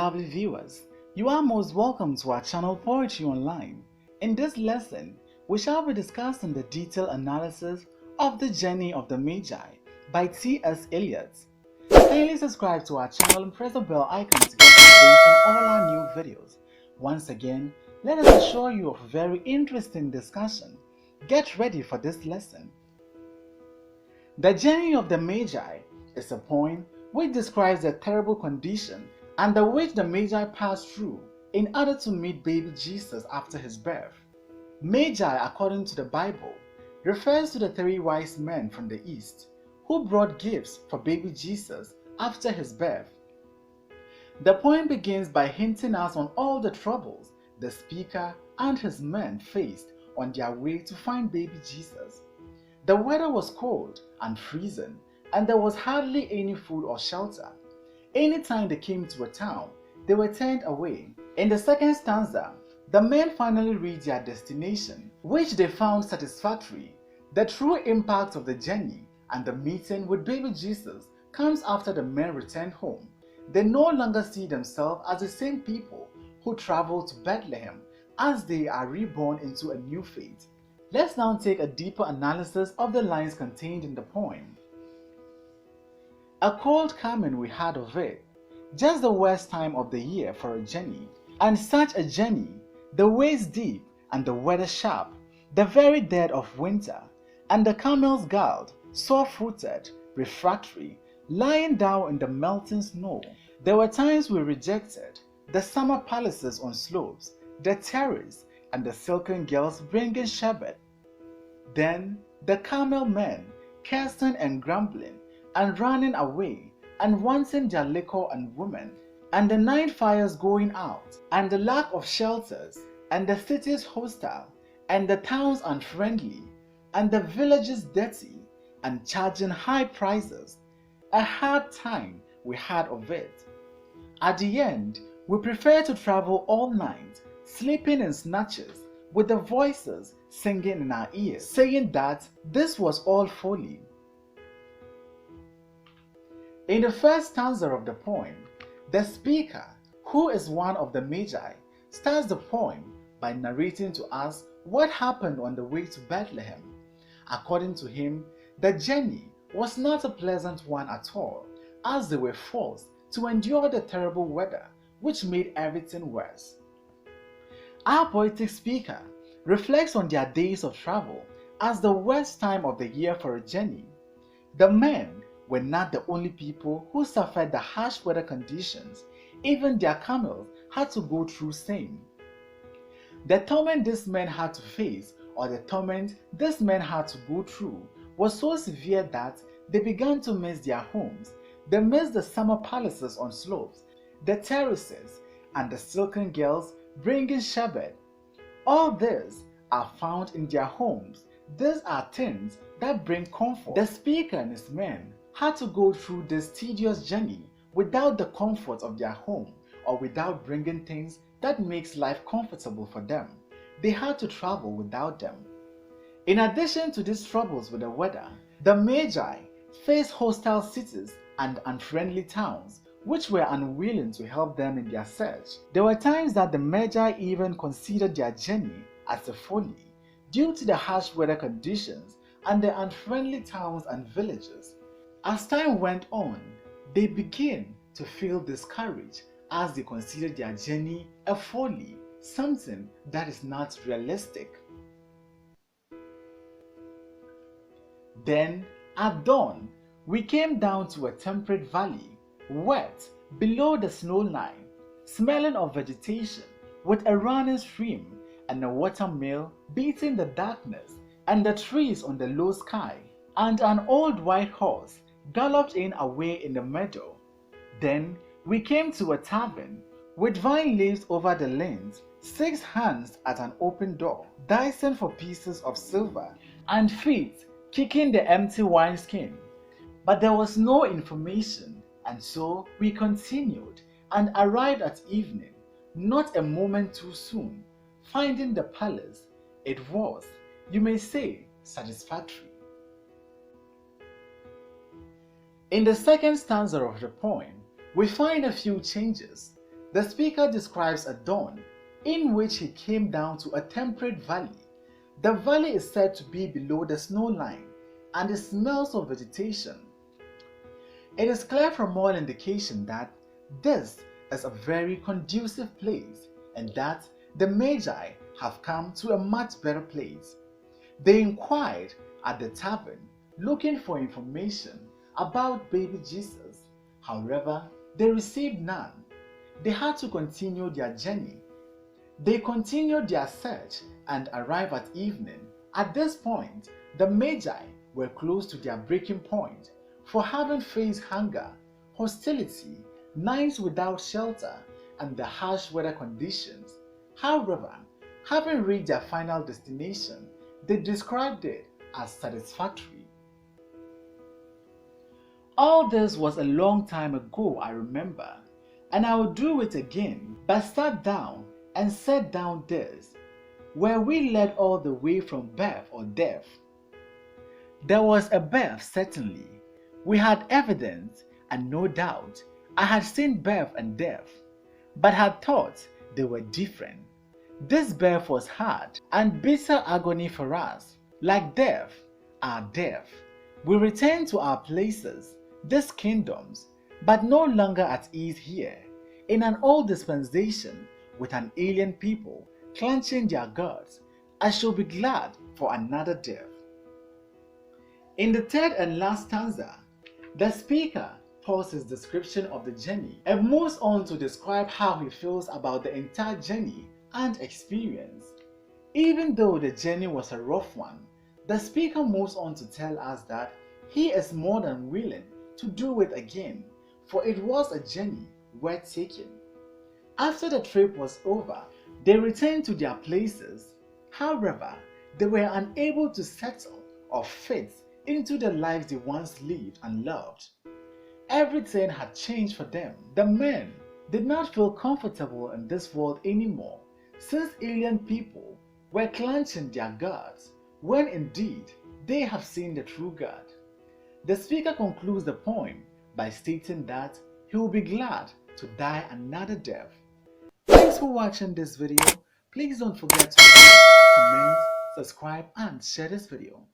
lovely viewers, you are most welcome to our channel Poetry Online. In this lesson, we shall be discussing the detailed analysis of the Journey of the Magi by S Eliot. Kindly subscribe to our channel and press the bell icon to get updates on all our new videos. Once again, let us assure you of a very interesting discussion. Get ready for this lesson. The Journey of the Magi is a poem which describes the terrible condition under which the Magi passed through in order to meet baby Jesus after his birth. Magi, according to the Bible, refers to the three wise men from the east who brought gifts for baby Jesus after his birth. The poem begins by hinting us on all the troubles the speaker and his men faced on their way to find baby Jesus. The weather was cold and freezing, and there was hardly any food or shelter. Anytime they came to a town, they were turned away. In the second stanza, the men finally reached their destination, which they found satisfactory. The true impact of the journey and the meeting with baby Jesus comes after the men return home. They no longer see themselves as the same people who traveled to Bethlehem, as they are reborn into a new fate. Let's now take a deeper analysis of the lines contained in the poem. A cold coming we had of it, just the worst time of the year for a journey, and such a journey, the ways deep and the weather sharp, the very dead of winter, and the camels galled, sore-footed, refractory, lying down in the melting snow. There were times we rejected the summer palaces on slopes, the terrace, and the silken girls bringing sherbet. Then the camel men, cursing and grumbling, and running away, and wanting their liquor and women, and the night fires going out, and the lack of shelters, and the cities hostile, and the towns unfriendly, and the villages dirty, and charging high prices. A hard time we had of it. At the end, we prefer to travel all night, sleeping in snatches, with the voices singing in our ears, saying that this was all folly. In the first stanza of the poem, the speaker, who is one of the Magi, starts the poem by narrating to us what happened on the way to Bethlehem. According to him, the journey was not a pleasant one at all, as they were forced to endure the terrible weather, which made everything worse. Our poetic speaker reflects on their days of travel as the worst time of the year for a journey. The men were not the only people who suffered the harsh weather conditions. Even their camels had to go through same. The torment these men had to face, or the torment these men had to go through, was so severe that they began to miss their homes. They missed the summer palaces on slopes, the terraces, and the silken girls bringing sherbet. All these are found in their homes. These are things that bring comfort. The speaker and his men had to go through this tedious journey without the comfort of their home, or without bringing things that makes life comfortable for them. They had to travel without them. In addition to these troubles with the weather, the Magi faced hostile cities and unfriendly towns which were unwilling to help them in their search. There were times that the Magi even considered their journey as a folly due to the harsh weather conditions and the unfriendly towns and villages. As time went on, they began to feel discouraged as they considered their journey a folly, something that is not realistic. Then, at dawn, we came down to a temperate valley, wet, below the snow line, smelling of vegetation, with a running stream and a watermill beating the darkness, and the trees on the low sky, and an old white horse galloped in away in the meadow. Then we came to a tavern, with vine leaves over the lanes, 6 hands at an open door, dicing for pieces of silver, and feet kicking the empty wineskin. But there was no information, and so we continued and arrived at evening, not a moment too soon, finding the palace. It was, you may say, satisfactory. In the second stanza of the poem, we find a few changes. The speaker describes a dawn in which he came down to a temperate valley. The valley is said to be below the snow line and it smells of vegetation. It is clear from all indication that this is a very conducive place and that the Magi have come to a much better place. They inquired at the tavern looking for information about baby Jesus. However, they received none. They had to continue their journey. They continued their search and arrived at evening. At this point, the Magi were close to their breaking point, for having faced hunger, hostility, nights without shelter, and the harsh weather conditions. However, having reached their final destination, they described it as satisfactory. All this was a long time ago, I remember, and I will do it again, but sat down and set down this, were we led all the way from birth or death? There was a birth, certainly. We had evidence, and no doubt, I had seen birth and death, but had thought they were different. This birth was hard and bitter agony for us, like death, our death. We returned to our places, these kingdoms, but no longer at ease here, in an old dispensation with an alien people clenching their gods. I shall be glad for another death. In the third and last stanza, the speaker pauses his description of the journey and moves on to describe how he feels about the entire journey and experience. Even though the journey was a rough one, the speaker moves on to tell us that he is more than willing to do it again, for it was a journey worth taking. After the trip was over, they returned to their places. However, they were unable to settle or fit into the lives they once lived and loved. Everything had changed for them. The men did not feel comfortable in this world anymore, since alien people were clenching their gods, when indeed they have seen the true God. The speaker concludes the poem by stating that he will be glad to die another death. Thanks for watching this video. Please don't forget to like, comment, subscribe and share this video.